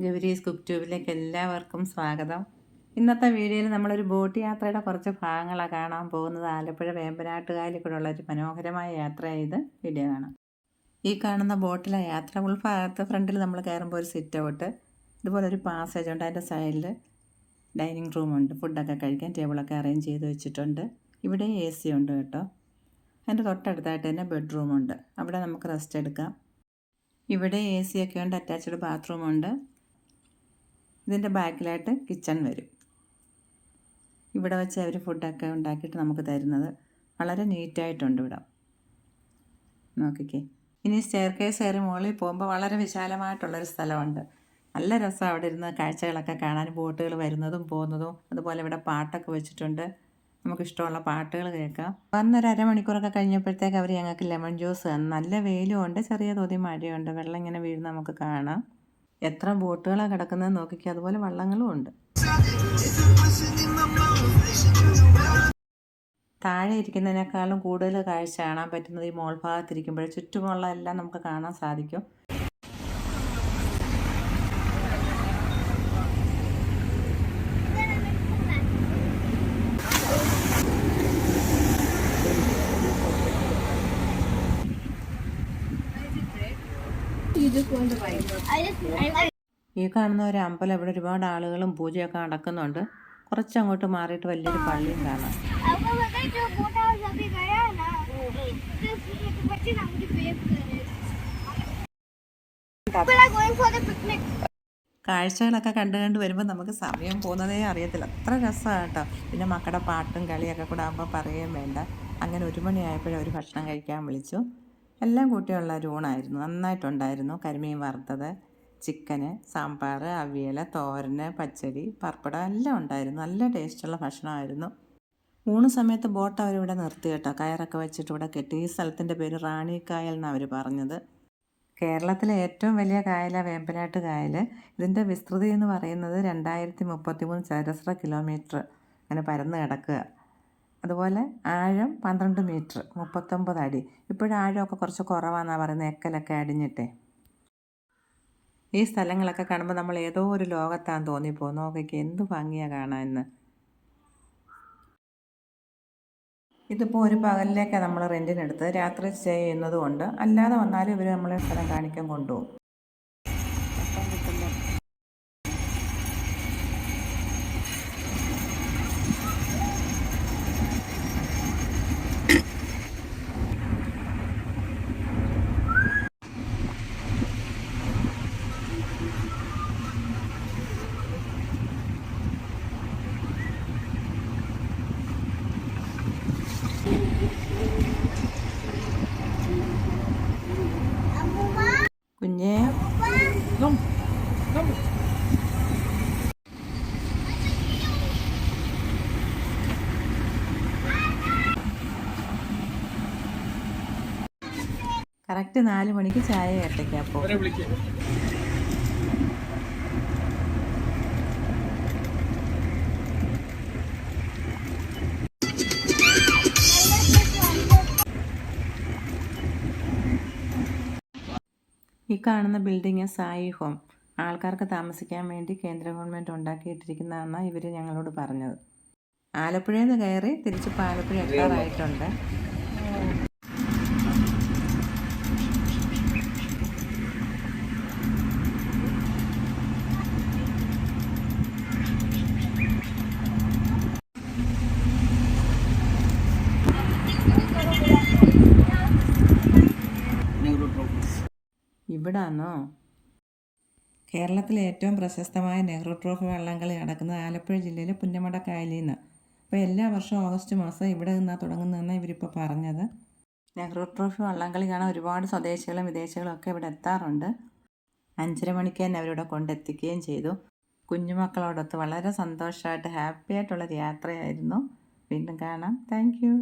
Gowri's cook ട്യൂബിലേക്ക് എല്ലാവർക്കും സ്വാഗതം. ഇന്നത്തെ വീഡിയോയിൽ നമ്മളൊരു ബോട്ട് യാത്രയുടെ കുറച്ച് ഭാഗങ്ങളാണ് കാണാൻ പോകുന്നത്. ആലപ്പുഴ വേമ്പനാട്ടുകായലിൽ കൂടെയുള്ള ഒരു മനോഹരമായ യാത്ര ചെയ്ത് വീഡിയോ കാണാം. ഈ കാണുന്ന ബോട്ടിലെ യാത്ര ഉൾഭാഗത്ത് ഫ്രണ്ടിൽ നമ്മൾ കയറുമ്പോൾ ഒരു സിറ്റ് ഔട്ട്, ഇതുപോലെ ഒരു പാസേജ് ഉണ്ട്. അതിൻ്റെ സൈഡിൽ ഡൈനിങ് റൂമുണ്ട്, ഫുഡൊക്കെ കഴിക്കാൻ ടേബിളൊക്കെ അറേഞ്ച് ചെയ്ത് വെച്ചിട്ടുണ്ട്. ഇവിടെ AC ഉണ്ട് കേട്ടോ. അതിൻ്റെ തൊട്ടടുത്തായിട്ട് തന്നെ ബെഡ്റൂമുണ്ട്, അവിടെ നമുക്ക് റെസ്റ്റ് എടുക്കാം. ഇവിടെ AC ഒക്കെ ഉണ്ട്, അറ്റാച്ച്ഡ് ബാത്റൂമുണ്ട്. ഇതിൻ്റെ ബാക്കിലായിട്ട് കിച്ചൺ വരും. ഇവിടെ വെച്ച് അവർ ഫുഡൊക്കെ ഉണ്ടാക്കിയിട്ട് നമുക്ക് തരുന്നത്. വളരെ നീറ്റായിട്ടുണ്ട് ഇവിടെ, നോക്കിക്കേ. ഇനി സ്റ്റെയർകേസ് കയറി മുകളിൽ പോകുമ്പോൾ വളരെ വിശാലമായിട്ടുള്ളൊരു സ്ഥലമുണ്ട്. നല്ല രസമാണ് അവിടെ ഇരുന്ന് കാഴ്ചകളൊക്കെ കാണാൻ, ബോട്ടുകൾ വരുന്നതും പോകുന്നതും. അതുപോലെ ഇവിടെ പാട്ടൊക്കെ വെച്ചിട്ടുണ്ട്, നമുക്കിഷ്ടമുള്ള പാട്ടുകൾ കേൾക്കാം. വന്നൊരു അരമണിക്കൂറൊക്കെ കഴിഞ്ഞപ്പോഴത്തേക്ക് അവർ ഞങ്ങൾക്ക് ലെമൺ ജ്യൂസ് തന്നു. നല്ല വെയിലും ഉണ്ട്, ചെറിയ തോതിൽ മഴയുണ്ട്, വെള്ളം ഇങ്ങനെ വീഴുന്ന നമുക്ക് കാണാം. എത്ര ബോട്ടുകളാണ് കിടക്കുന്നത് നോക്കിക്കുക, അതുപോലെ വള്ളങ്ങളും ഉണ്ട്. താഴെ ഇരിക്കുന്നതിനേക്കാളും കൂടുതൽ കാഴ്ച കാണാൻ പറ്റുന്നത് ഈ മോൾ ഭാഗത്തിരിക്കുമ്പോൾ. ചുറ്റുമുള്ള എല്ലാം നമുക്ക് കാണാൻ സാധിക്കും. ഈ കാണുന്ന ഒരു അമ്പലം, ഇവിടെ ഒരുപാട് ആളുകളും പൂജയൊക്കെ നടക്കുന്നുണ്ട്. കുറച്ചങ്ങോട്ട് മാറിയിട്ട് വലിയൊരു പള്ളിയും കാണാം. കാഴ്ചകളൊക്കെ കണ്ട് വരുമ്പോൾ നമുക്ക് സമയം പോകുന്നതേ അറിയത്തില്ല, അത്ര രസമാണ് കേട്ടോ. പിന്നെ മക്കളുടെ പാട്ടും കളിയൊക്കെ കൂടെ ആകുമ്പോൾ പറയുകയും വേണ്ട. അങ്ങനെ 1 മണിയായപ്പോഴും ഒരു ഭക്ഷണം കഴിക്കാൻ വിളിച്ചു. എല്ലാം കൂട്ടിയുള്ള ഒരു ഊണായിരുന്നു, നന്നായിട്ടുണ്ടായിരുന്നു. കരിമീൻ വറുത്തത്, ചിക്കന്, സാമ്പാർ, അവിയൽ, തോരന്, പച്ചടി, പപ്പടം എല്ലാം ഉണ്ടായിരുന്നു. നല്ല ടേസ്റ്റുള്ള ഭക്ഷണമായിരുന്നു. ഊണ് സമയത്ത് ബോട്ട് അവരിവിടെ നിർത്തി കേട്ടോ, കയറൊക്കെ വെച്ചിട്ട് ഇവിടെ കെട്ടി. ഈ സ്ഥലത്തിൻ്റെ പേര് റാണിക്കായൽ എന്നാണ് അവർ പറഞ്ഞത്. കേരളത്തിലെ ഏറ്റവും വലിയ കായലാണ് വേമ്പനാട്ട് കായൽ. ഇതിൻ്റെ വിസ്തൃതി എന്ന് പറയുന്നത് 2033 ചതുരശ്ര കിലോമീറ്റർ അങ്ങനെ പരന്ന് കിടക്കുക. അതുപോലെ ആഴം 12 മീറ്റർ, 39 അടി. ഇപ്പോഴും ആഴമൊക്കെ കുറച്ച് കുറവാണെന്നാണ് പറയുന്നത്, എക്കലൊക്കെ അടിഞ്ഞിട്ടേ. ഈ സ്ഥലങ്ങളൊക്കെ കാണുമ്പോൾ നമ്മൾ ഏതോ ഒരു ലോകത്താന്ന് തോന്നിപ്പോകും. നോക്കിക്ക് എന്ത് ഭംഗിയാണ് കാണാമെന്ന്. ഇതിപ്പോൾ ഒരു പകലിലേക്കാണ് നമ്മൾ റെൻറ്റിനെടുത്ത്, രാത്രി സ്റ്റേ ചെയ്യുന്നതുകൊണ്ട്. അല്ലാതെ വന്നാലും ഇവർ നമ്മളെ സ്ഥലം കാണിക്കാൻ കൊണ്ടുപോകും. കുഞ്ഞേ കറക്റ്റ് 4 മണിക്ക് ചായ കേട്ടേക്കാം. അപ്പോൾ ഈ കാണുന്ന ബിൽഡിങ് സായി ഹോം, ആൾക്കാർക്ക് താമസിക്കാൻ വേണ്ടി കേന്ദ്ര ഗവൺമെൻറ് ഉണ്ടാക്കിയിട്ടിരിക്കുന്നതെന്നാണ് ഇവർ ഞങ്ങളോട് പറഞ്ഞത്. ആലപ്പുഴയിൽ നിന്ന് കയറി തിരിച്ച് ആലപ്പുഴ എത്താറായിട്ടുണ്ട്. ഇവിടാണോ കേരളത്തിലെ ഏറ്റവും പ്രശസ്തമായ നെഹ്റു ട്രോഫി വള്ളംകളി നടക്കുന്നത് ആലപ്പുഴ ജില്ലയിലെ പുന്നമട കായലിൽ നിന്ന്. അപ്പോൾ എല്ലാ വർഷവും ഓഗസ്റ്റ് മാസം ഇവിടെ നിന്നാണ് തുടങ്ങുന്നതെന്നാണ് ഇവരിപ്പോൾ പറഞ്ഞത്. നെഹ്റു ട്രോഫി വള്ളംകളി കാണാൻ ഒരുപാട് സ്വദേശികളും വിദേശികളും ഒക്കെ ഇവിടെ എത്താറുണ്ട്. 5:30 മണിക്ക് തന്നെ അവരിവിടെ കൊണ്ടെത്തിക്കുകയും ചെയ്തു. കുഞ്ഞുമക്കളോടൊത്ത് വളരെ സന്തോഷമായിട്ട് ഹാപ്പി ആയിട്ടുള്ളൊരു യാത്രയായിരുന്നു. വീണ്ടും കാണാം. Thank you.